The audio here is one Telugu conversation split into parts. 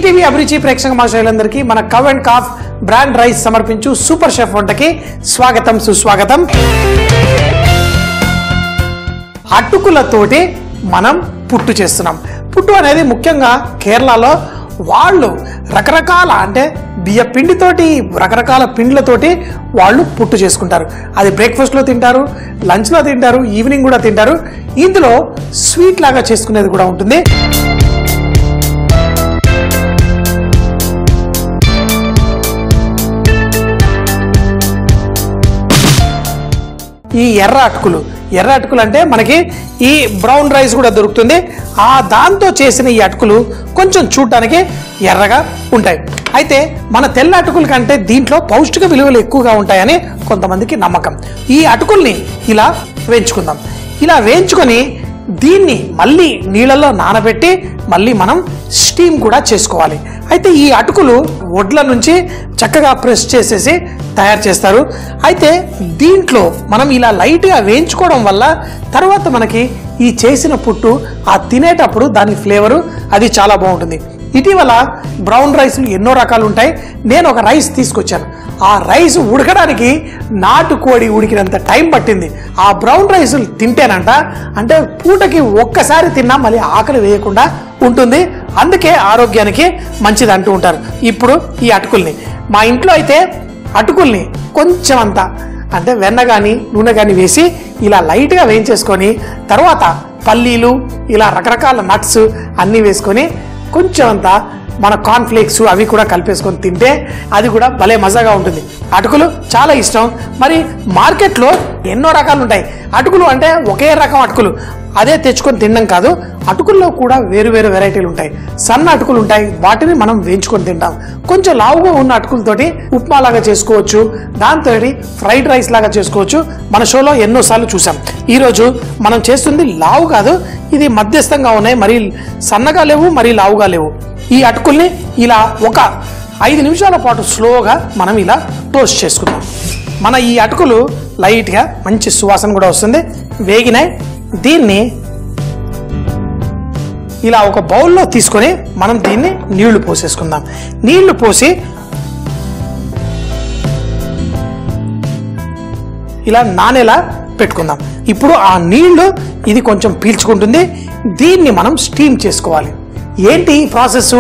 ఈటీవీ అభిరుచి ప్రేక్షక మహాశయులందరికీ మన cow and calf brand rice సమర్పించు సూపర్ షెఫ్ వంటకి స్వాగతం సుస్వాగతం. అటుకులతోటి మనం పుట్టు చేస్తున్నాం. పుట్టు అనేది ముఖ్యంగా కేరళలో వాళ్ళు రకరకాల అంటే బియ్య పిండితోటి రకరకాల పిండిలతోటి వాళ్ళు పుట్టు చేసుకుంటారు. అది బ్రేక్ఫాస్ట్లో తింటారు, లంచ్లో తింటారు, ఈవినింగ్ కూడా తింటారు. ఇందులో స్వీట్ లాగా చేసుకునేది కూడా ఉంటుంది. ఈ ఎర్ర అటుకులు అంటే మనకి ఈ బ్రౌన్ రైస్ కూడా దొరుకుతుంది. ఆ దాంతో చేసిన ఈ అటుకులు కొంచెం చూడటానికి ఎర్రగా ఉంటాయి. అయితే మన తెల్ల అటుకుల కంటే దీంట్లో పౌష్టిక విలువలు ఎక్కువగా ఉంటాయని కొంతమందికి నమ్మకం. ఈ అటుకుల్ని ఇలా వేయించుకుందాం. ఇలా వేయించుకొని దీన్ని మళ్ళీ నీళ్ళలో నానబెట్టి మళ్ళీ మనం స్టీమ్ కూడా చేసుకోవాలి. అయితే ఈ అటుకులు వడ్ల నుంచి చక్కగా ప్రెస్ చేసేసి తయారు చేస్తారు. అయితే దీంట్లో మనం ఇలా లైట్గా వేయించుకోవడం వల్ల తర్వాత మనకి ఈ చేసిన పుట్టు ఆ తినేటప్పుడు దాని ఫ్లేవరు అది చాలా బాగుంటుంది. ఇటీవల బ్రౌన్ రైస్లు ఎన్నో రకాలు ఉంటాయి. నేను ఒక రైస్ తీసుకొచ్చాను. ఆ రైస్ ఉడకడానికి నాటుకోడి ఉడికినంత టైం పట్టింది. ఆ బ్రౌన్ రైసులు తింటేనంట అంటే పూటకి ఒక్కసారి తిన్నా మళ్ళీ ఆకలి వేయకుండా ఉంటుంది. అందుకే ఆరోగ్యానికి మంచిది అంటూ ఉంటారు. ఇప్పుడు ఈ అటుకుల్ని మా ఇంట్లో అయితే అటుకుల్ని కొంచెం అంతా అంటే వెన్న కానీ నూనె కానీ వేసి ఇలా లైట్గా వేయించేసుకొని తర్వాత పల్లీలు ఇలా రకరకాల నట్స్ అన్నీ వేసుకొని కొంచెం అంతా మన కార్న్ఫ్లేక్స్ అవి కూడా కలిపేసుకొని తింటే అది కూడా భలే మజాగా ఉంటుంది. అటుకులు చాలా ఇష్టం. మరి మార్కెట్లో ఎన్నో రకాలు ఉంటాయి. అటుకులు అంటే ఒకే రకం అటుకులు అదే తెచ్చుకొని తినడం కాదు. అటుకుల్లో కూడా వేరు వేరు వెరైటీలు ఉంటాయి. సన్న అటుకులు ఉంటాయి, వాటిని మనం వేయించుకొని తింటాం. కొంచెం లావుగా ఉన్న అటుకులతోటి ఉప్మా లాగా చేసుకోవచ్చు, దాంతో ఫ్రైడ్ రైస్ లాగా చేసుకోవచ్చు. మన షోలో ఎన్నోసార్లు చూసాం. ఈరోజు మనం చేస్తుంది లావు కాదు, ఇది మధ్యస్థంగా ఉన్నాయి. మరీ సన్నగా లేవు, మరీ లావుగా లేవు. ఈ అటుకుల్ని ఇలా ఒక 5 నిమిషాల పాటు స్లోగా మనం ఇలా టోస్ట్ చేసుకుందాం. మన ఈ అటుకులు లైట్గా మంచి సువాసన కూడా వస్తుంది, వేగినాయి. దీన్ని ఇలా ఒక బౌల్లో తీసుకొని మనం దీన్ని నీళ్లు పోసేసుకుందాం. నీళ్లు పోసి ఇలా నానేలా పెట్టుకుందాం. ఇప్పుడు ఆ నీళ్లు ఇది కొంచెం పీల్చుకుంటుంది. దీన్ని మనం స్టీమ్ చేసుకోవాలి. ఏంటి ప్రాసెస్?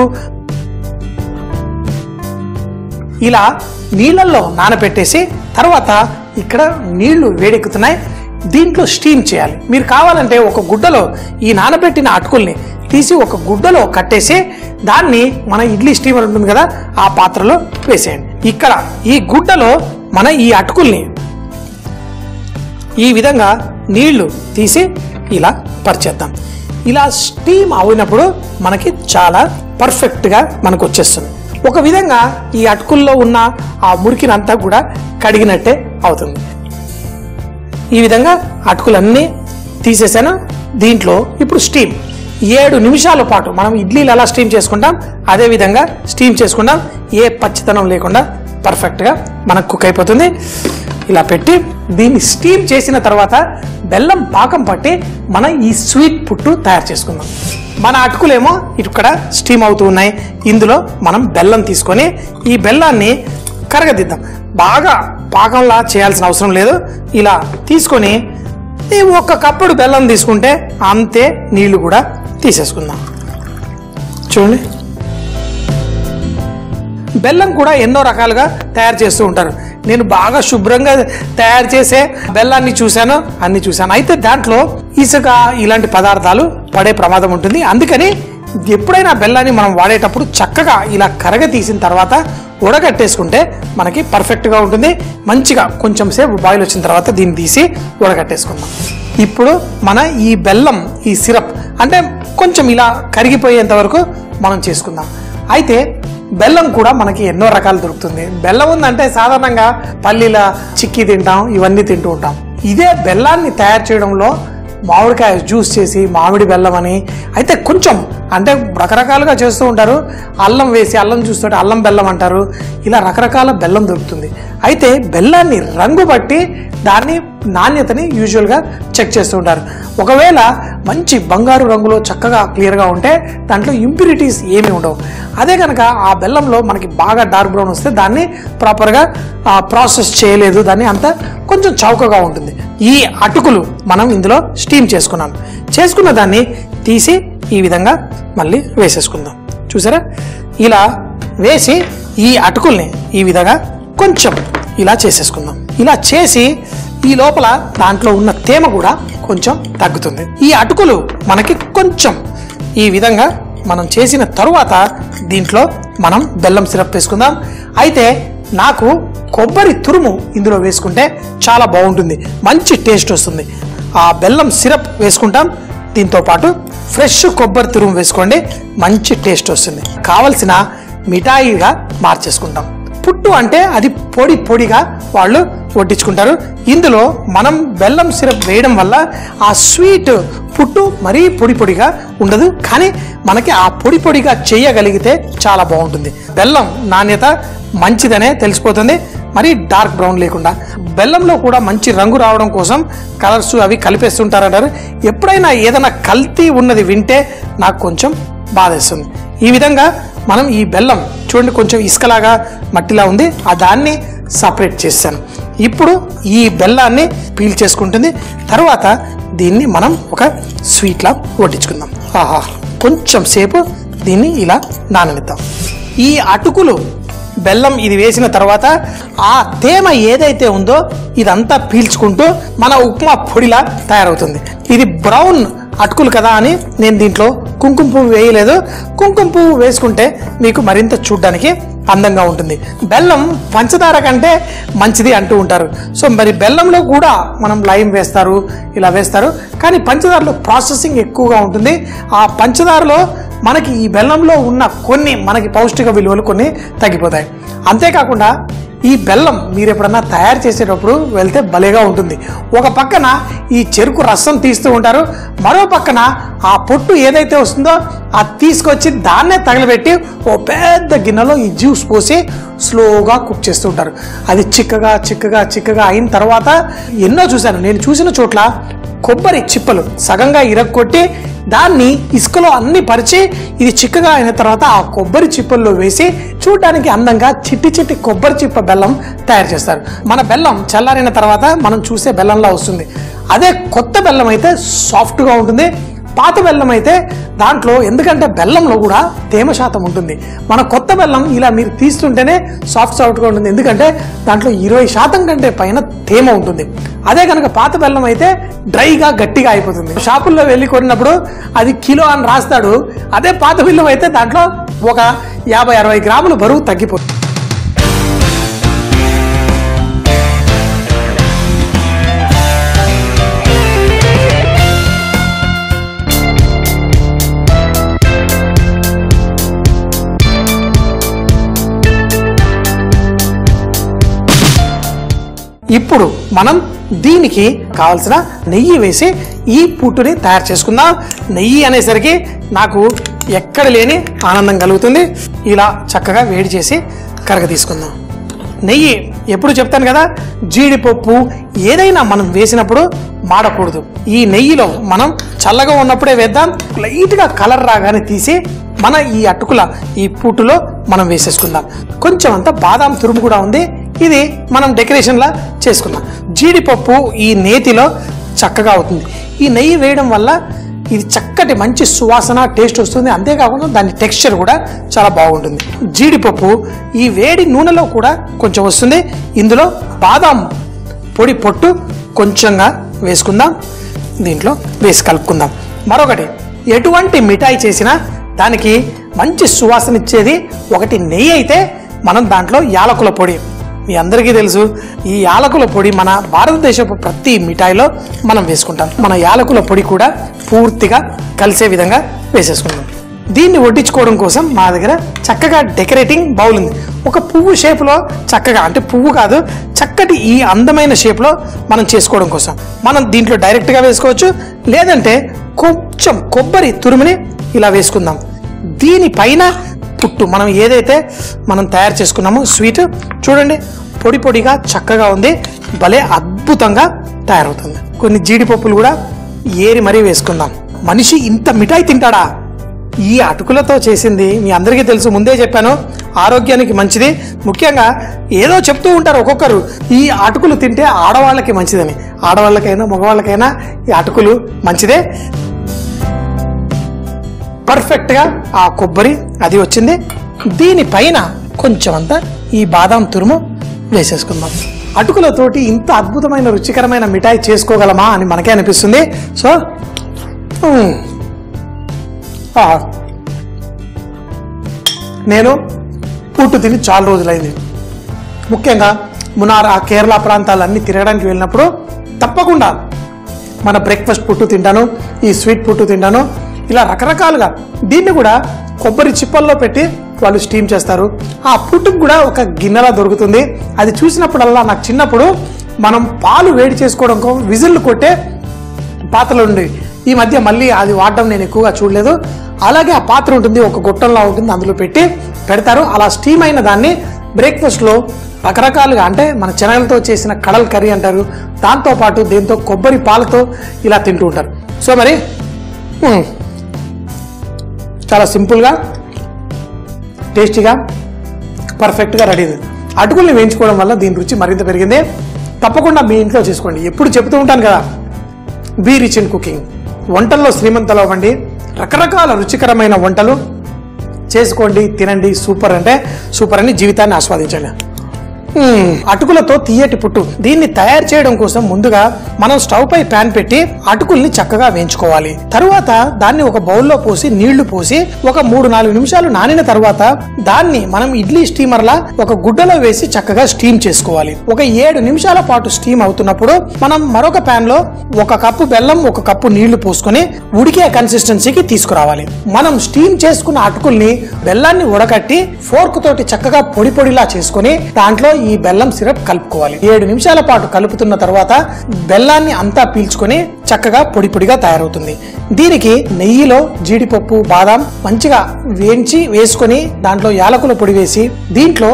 ఇలా నీళ్ళల్లో నానబెట్టేసి తర్వాత ఇక్కడ నీళ్లు వేడెక్కుతున్నాయి, దీంట్లో స్టీమ్ చేయాలి. మీరు కావాలంటే ఒక గుడ్డలో ఈ నానబెట్టిన అటుకుల్ని తీసి ఒక గుడ్డలో కట్టేసి దాన్ని మన ఇడ్లీ స్టీమర్ ఉంటుంది కదా ఆ పాత్రలో వేసేయండి. ఇక్కడ ఈ గుడ్డలో మన ఈ అటుకుల్ని ఈ విధంగా నీళ్లు తీసి ఇలా పరిచేద్దాం. ఇలా స్టీమ్ అయినప్పుడు మనకి చాలా పర్ఫెక్ట్గా మనకు వచ్చేస్తుంది. ఒక విధంగా ఈ అటుకుల్లో ఉన్న ఆ మురికినంతా కూడా కడిగినట్టే అవుతుంది. ఈ విధంగా అటుకులన్నీ తీసేసాను. దీంట్లో ఇప్పుడు స్టీమ్ 7 నిమిషాల పాటు మనం ఇడ్లీలు ఎలా స్టీమ్ చేసుకుంటాం అదే విధంగా స్టీమ్ చేసుకుంటాం. ఏ పచ్చితనం లేకుండా పర్ఫెక్ట్గా మనకు కుక్ అయిపోతుంది. ఇలా పెట్టి దీన్ని స్టీమ్ చేసిన తర్వాత బెల్లం పాకం పట్టి మనం ఈ స్వీట్ పుట్టు తయారు చేసుకుందాం. మన అటుకులేమో ఇక్కడ స్టీమ్ అవుతూ ఉన్నాయి. ఇందులో మనం బెల్లం తీసుకొని ఈ బెల్లాన్ని కరగదిద్దాం. బాగా పాకంలా చేయాల్సిన అవసరం లేదు. ఇలా తీసుకొని ఒక్క కప్పుడు బెల్లం తీసుకుంటే అంతే నీళ్లు కూడా తీసేసుకుందాం. చూడండి, బెల్లం కూడా ఎన్నో రకాలుగా తయారు చేస్తూ ఉంటారు. నేను బాగా శుభ్రంగా తయారు చేసే బెల్లాన్ని చూశాను, అన్ని చూశాను. అయితే దాంట్లో ఇసుక ఇలాంటి పదార్థాలు పడే ప్రమాదం ఉంటుంది. అందుకని ఎప్పుడైనా బెల్లాన్ని మనం వాడేటప్పుడు చక్కగా ఇలా కరగ తీసిన తర్వాత ఉడగట్టేసుకుంటే మనకి పర్ఫెక్ట్గా ఉంటుంది. మంచిగా కొంచెం సేపు బాయిల్ వచ్చిన తర్వాత దీన్ని తీసి ఉడగట్టేసుకుందాం. ఇప్పుడు మన ఈ బెల్లం ఈ సిరప్ అంటే కొంచెం ఇలా కరిగిపోయేంత వరకు మనం చేసుకుందాం. అయితే బెల్లం కూడా మనకి ఎన్నో రకాలు దొరుకుతుంది. బెల్లం ఉందంటే సాధారణంగా పల్లీల చిక్కీ తింటాం, ఇవన్నీ తింటూ ఉంటాం. ఇదే బెల్లాన్ని తయారు చేయడంలో మామిడికాయ జ్యూస్ చేసి మామిడి బెల్లం అని అయితే కొంచెం అంటే రకరకాలుగా చేస్తూ ఉంటారు. అల్లం వేసి అల్లం జ్యూస్ తోటి అల్లం బెల్లం అంటారు. ఇలా రకరకాల బెల్లం దొరుకుతుంది. అయితే బెల్లాన్ని రంగు బట్టి దాన్ని నాణ్యతని యూజువల్గా చెక్ చేస్తూ ఉంటారు. ఒకవేళ మంచి బంగారు రంగులో చక్కగా క్లియర్గా ఉంటే దాంట్లో ఇంప్యూరిటీస్ ఏమీ ఉండవు. అదే కనుక ఆ బెల్లంలో మనకి బాగా డార్క్ బ్రౌన్ వస్తే దాన్ని ప్రాపర్గా ప్రాసెస్ చేయలేదు, దాన్ని అంతా కొంచెం చౌకగా ఉంటుంది. ఈ అటుకులు మనం ఇందులో స్టీమ్ చేసుకున్న దాన్ని తీసి ఈ విధంగా మళ్ళీ వేసేసుకుందాం. చూసారా, ఇలా వేసి ఈ అటుకుల్ని ఈ విధంగా కొంచెం ఇలా చేసేసుకుందాం. ఇలా చేసి ఈ లోపల దాంట్లో ఉన్న తేమ కూడా కొంచెం తగ్గుతుంది. ఈ అటుకులు మనకి కొంచెం ఈ విధంగా మనం చేసిన తరువాత దీంట్లో మనం బెల్లం సిరప్ వేసుకుందాం. అయితే నాకు కొబ్బరి తురుము ఇందులో వేసుకుంటే చాలా బాగుంటుంది, మంచి టేస్ట్ వస్తుంది. ఆ బెల్లం సిరప్ వేసుకుంటాం, దీంతో పాటు ఫ్రెష్ కొబ్బరి తురుము వేసుకోండి, మంచి టేస్ట్ వస్తుంది. కావలసిన మిఠాయిగా మార్చేసుకుంటాం. పుట్టు అంటే అది పొడి పొడిగా వాళ్ళు వడ్డించుకుంటారు. ఇందులో మనం బెల్లం సిరప్ వేయడం వల్ల ఆ స్వీట్ పుట్టు మరీ పొడి పొడిగా ఉండదు, కానీ మనకి ఆ పొడి పొడిగా చేయగలిగితే చాలా బాగుంటుంది. బెల్లం నాణ్యత మంచిదనే తెలిసిపోతుంది, మరి డార్క్ బ్రౌన్ లేకుండా. బెల్లంలో కూడా మంచి రంగు రావడం కోసం కలర్స్ అవి కలిపేస్తుంటారంటారు. ఎప్పుడైనా ఏదైనా కల్తీ ఉన్నది వింటే నాకు కొంచెం బాధేస్తుంది. ఈ విధంగా మనం ఈ బెల్లం చూడండి, కొంచెం ఇసుకలాగా మట్టిలా ఉంది, ఆ దాన్ని సపరేట్ చేశాను. ఇప్పుడు ఈ బెల్లాన్ని పీల్ చేసుకుంటుంది. తర్వాత దీన్ని మనం ఒక స్వీట్లా వడ్డించుకుందాం. ఆహా, కొంచెం సేపు దీన్ని ఇలా నాననిద్దాం. ఈ అటుకులు బెల్లం ఇది వేసిన తర్వాత ఆ తేమ ఏదైతే ఉందో ఇదంతా పీల్చుకుంటూ మన ఉప్మా పొడిలా తయారవుతుంది. ఇది బ్రౌన్ అటుకులు కదా అని నేను దీంట్లో కుంకుమ పువ్వు వేయలేదు. కుంకుమ పువ్వు వేసుకుంటే మీకు మరింత చూడ్డానికి అందంగా ఉంటుంది. బెల్లం పంచదార కంటే మంచిది అంటూ ఉంటారు. సో మరి బెల్లంలో కూడా మనం లైమ్ వేస్తారు, ఇలా వేస్తారు, కానీ పంచదారలో ప్రాసెసింగ్ ఎక్కువగా ఉంటుంది. ఆ పంచదారలో మనకి ఈ బెల్లంలో ఉన్న కొన్ని మనకి పౌష్టిక విలువలు కొన్ని తగ్గిపోతాయి. అంతేకాకుండా ఈ బెల్లం మీరు ఎప్పుడన్నా తయారు చేసేటప్పుడు వెళ్తే భలేగా ఉంటుంది. ఒక పక్కన ఈ చెరుకు రసం తీస్తూ ఉంటారు, మరో పక్కన ఆ పొట్టు ఏదైతే వస్తుందో అది తీసుకొచ్చి దాన్నే తగలబెట్టి ఓ పెద్ద గిన్నెలో ఈ జ్యూస్ పోసి స్లోగా కుక్ చేస్తూ ఉంటారు. అది చిక్కగా చిక్కగా చిక్కగా అయిన తర్వాత ఎన్నో చూశాను. నేను చూసిన చోట్ల కొబ్బరి చిప్పలు సగంగా ఇరక్కొట్టి దాన్ని ఇసుకలో అన్ని పరిచి ఇది చిక్కగా అయిన తర్వాత ఆ కొబ్బరి చిప్పల్లో వేసి చూడడానికి అందంగా చిట్టి చిట్టి కొబ్బరి చిప్ప బెల్లం తయారు చేస్తారు. మన బెల్లం చల్లారిన తర్వాత మనం చూసే బెల్లంలా వస్తుంది. అదే కొత్త బెల్లం అయితే సాఫ్ట్గా ఉంటుంది. పాత బెల్లం అయితే దాంట్లో, ఎందుకంటే బెల్లంలో కూడా తేమ శాతం ఉంటుంది. మన కొత్త బెల్లం ఇలా మీరు తీస్తుంటేనే సాఫ్ట్గా ఉంటుంది, ఎందుకంటే దాంట్లో 20% కంటే పైన తేమ ఉంటుంది. అదే కనుక పాత బెల్లం అయితే డ్రైగా గట్టిగా అయిపోతుంది. షాపుల్లో వెళ్ళి కొన్నప్పుడు అది కిలో అని రాస్తాడు. అదే పాత బెల్లం అయితే దాంట్లో ఒక 50-60 గ్రాములు బరువు తగ్గిపోతుంది. ఇప్పుడు మనం దీనికి కావలసిన నెయ్యి వేసి ఈ పుట్టుని తయారు చేసుకుందాం. నెయ్యి అనేసరికి నాకు ఎక్కడ లేని ఆనందం కలుగుతుంది. ఇలా చక్కగా వేడి చేసి కరగ తీసుకుందాం. నెయ్యి ఎప్పుడు చెప్తాను కదా, జీడిపప్పు ఏదైనా మనం వేసినప్పుడు మాడకూడదు. ఈ నెయ్యిలో మనం చల్లగా ఉన్నప్పుడే వేద్దాం. లైట్గా కలర్ రాగానే తీసి మన ఈ అటుకుల ఈ పుట్టులో మనం వేసేసుకుందాం. కొంచెం అంత బాదాం తురుము కూడా ఉంది, ఇది మనం డెకరేషన్లా చేసుకుందాం. జీడిపప్పు ఈ నేతిలో చక్కగా అవుతుంది. ఈ నెయ్యి వేయడం వల్ల ఇది చక్కటి మంచి సువాసన టేస్ట్ వస్తుంది. అంతేకాకుండా దాని టెక్స్చర్ కూడా చాలా బాగుంటుంది. జీడిపప్పు ఈ వేడి నూనెలో కూడా కొంచెం వస్తుంది. ఇందులో బాదాం పొడి పొట్టు కొంచెంగా వేసుకుందాం, దీంట్లో వేసి కలుపుకుందాం. మరొకటి, ఎటువంటి మిఠాయి చేసినా దానికి మంచి సువాసన ఇచ్చేది ఒకటి నెయ్యి అయితే మనం దాంట్లో యాలకుల పొడి, మీ అందరికీ తెలుసు ఈ యాలకుల పొడి మన భారతదేశపు ప్రతి మిఠాయిలో మనం వేసుకుంటాం. మన యాలకుల పొడి కూడా పూర్తిగా కలిసే విధంగా వేసేసుకుంటాం. దీన్ని వడ్డించుకోవడం కోసం మా దగ్గర చక్కగా డెకరేటింగ్ బౌల్ ఉంది. ఒక పువ్వు షేప్లో చక్కగా, అంటే పువ్వు కాదు, చక్కటి ఈ అందమైన షేప్లో మనం చేసుకోవడం కోసం మనం దీంట్లో డైరెక్ట్గా వేసుకోవచ్చు, లేదంటే కొంచెం కొబ్బరి తురుముని ఇలా వేసుకుందాం. దీనిపైన పుట్టు మనం ఏదైతే మనం తయారు చేసుకున్నామో స్వీట్ చూడండి, పొడి పొడిగా చక్కగా ఉంది, భలే అద్భుతంగా తయారవుతుంది. కొన్ని జీడిపప్పులు కూడా ఏరి మరీ వేసుకుందాం. మనిషి ఇంత మిఠాయి తింటాడా? ఈ అటుకులతో చేసింది మీ అందరికీ తెలుసు, ముందే చెప్పాను, ఆరోగ్యానికి మంచిది. ముఖ్యంగా ఏదో చెప్తూ ఉంటారు ఒక్కొక్కరు, ఈ అటుకులు తింటే ఆడవాళ్ళకి మంచిదని. ఆడవాళ్ళకైనా మగవాళ్ళకైనా ఈ అటుకులు మంచిదే. పర్ఫెక్ట్గా ఆ కొబ్బరి అది వచ్చింది. దీనిపైన కొంచెం అంతా ఈ బాదాం తురుము వేసేసుకుందాం. అటుకులతోటి ఇంత అద్భుతమైన రుచికరమైన మిఠాయి చేసుకోగలమా అని మనకే అనిపిస్తుంది. సో నేను పుట్టు తిని చాలా రోజులైంది. ముఖ్యంగా మునార్ ఆ కేరళ ప్రాంతాలన్నీ తిరగడానికి వెళ్ళినప్పుడు తప్పకుండా మన బ్రేక్ఫాస్ట్ పుట్టు తింటాను, ఈ స్వీట్ పుట్టు తింటాను. ఇలా రకరకాలుగా దీన్ని కూడా కొబ్బరి చిప్పల్లో పెట్టి వాళ్ళు స్టీమ్ చేస్తారు. ఆ పుట్టుకు కూడా ఒక గిన్నెలా దొరుకుతుంది. అది చూసినప్పుడల్లా నాకు చిన్నప్పుడు మనం పాలు వేడి చేసుకోవడం విజిల్లు కొట్టే పాత్రలు ఉండేవి. ఈ మధ్య మళ్ళీ అది వాడడం నేను ఎక్కువగా చూడలేదు. అలాగే ఆ పాత్ర ఉంటుంది, ఒక గొట్టంలా ఉంటుంది, అందులో పెట్టి పెడతారు. అలా స్టీమ్ అయిన దాన్ని బ్రేక్ఫాస్ట్లో రకరకాలుగా, అంటే మన శనగలతో చేసిన కడల్ కర్రీ అంటారు, దాంతోపాటు దీంతో కొబ్బరి పాలతో ఇలా తింటూ ఉంటారు. సో మరి చాలా సింపుల్గా టేస్టీగా పర్ఫెక్ట్గా రెడీ అయింది. అటుకుల్ని వేయించుకోవడం వల్ల దీని రుచి మరింత పెరిగింది. తప్పకుండా మీ ఇంట్లో చేసుకోండి. ఎప్పుడు చెప్తూ ఉంటాను కదా, బీ రిచ్ ఇన్ కుకింగ్. వంటల్లో శ్రీమంతలు అవ్వండి, రకరకాల రుచికరమైన వంటలు చేసుకోండి, తినండి. సూపర్ అంటే సూపర్ అని జీవితాన్ని ఆస్వాదించండి. అటుకులతో తీయటి పుట్టు. దీన్ని తయారు చేయడం కోసం ముందుగా మనం స్టవ్ పై ప్యాన్ పెట్టి అటుకుల్ని చక్కగా వేయించుకోవాలి. తరువాత దాన్ని ఒక బౌల్లో పోసి నీళ్లు పోసి ఒక 3-4 నిమిషాలు నానిన తర్వాత దాన్ని మనం ఇడ్లీ స్టీమర్లా ఒక గుడ్డలో వేసి చక్కగా స్టీమ్ చేసుకోవాలి. ఒక 7 నిమిషాల పాటు స్టీమ్ అవుతున్నప్పుడు మనం మరొక ప్యాన్ లో 1 కప్పు బెల్లం, 1 కప్పు నీళ్లు పోసుకొని ఉడికే కన్సిస్టెన్సీకి తీసుకురావాలి. మనం స్టీమ్ చేసుకున్న అటుకుల్ని బెల్లాన్ని ఉడకట్టి ఫోర్క్ తోటి చక్కగా పొడి పొడిలా చేసుకుని దాంట్లో ఈ బెల్లం సిరప్ కలుపుకోవాలి. 7 నిమిషాల పాటు కలుపుతున్న తర్వాత బెల్లాన్ని అంతా పీల్చుకొని చక్కగా పొడి పొడిగా తయారవుతుంది. దీనికి నెయ్యిలో జీడిపప్పు, బాదాం మంచిగా వేయించి వేసుకొని దాంట్లో యాలకుల పొడి వేసి దీంట్లో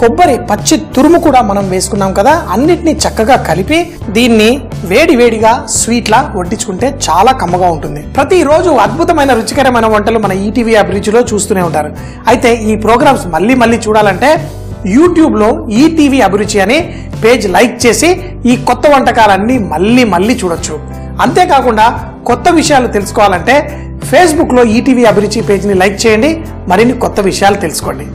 కొబ్బరి పచ్చి తురుము కూడా మనం వేసుకున్నాం కదా, అన్నిటినీ చక్కగా కలిపి దీన్ని వేడి వేడిగా స్వీట్ లా వడ్డించుకుంటే చాలా కమ్మగా ఉంటుంది. ప్రతిరోజు అద్భుతమైన రుచికరమైన వంటలు మన ఈటీవీ అభిరుచిలో చూస్తూనే ఉంటారు. అయితే ఈ ప్రోగ్రామ్స్ మళ్ళీ మళ్ళీ చూడాలంటే యూట్యూబ్లో ఈటీవీ అభిరుచి అనే పేజ్ లైక్ చేసి ఈ కొత్త వంటకాలన్నీ మళ్ళీ మళ్ళీ చూడొచ్చు. అంతేకాకుండా కొత్త విషయాలు తెలుసుకోవాలంటే ఫేస్బుక్లో ఈటీవీ అభిరుచి పేజ్ని లైక్ చేయండి, మరిన్ని కొత్త విషయాలు తెలుసుకోండి.